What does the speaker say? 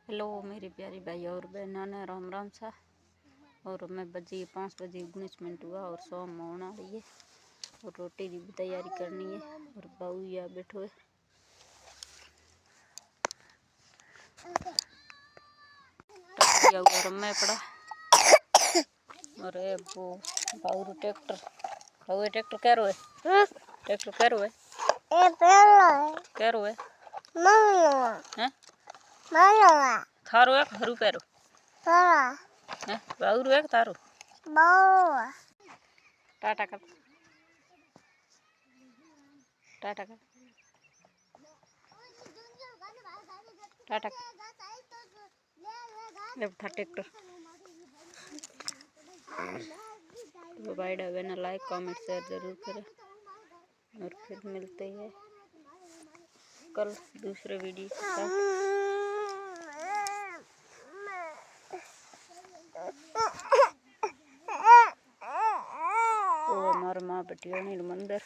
Hello मेरी प्यारी भाई और बहनों, राम राम सा। और मैं बजी 5 बजे 19 हुआ और सोम होना रही है और रोटी की भी तैयारी करनी है। और बाबू या बैठो है मैं पड़ा और वो बाबू ट्रैक्टर कह रो है ट्रैक्टर कह रो है थारो है हरू पैरो है बाबू है थारो टाटा कर टाटा कर टाटा था ट्रैक्टर। तो भाई बहन लाइक कमेंट शेयर जरूर करें और फिर मिलते हैं कल दूसरे वीडियो के साथ। वो हमारे माँ बेटियों मंदिर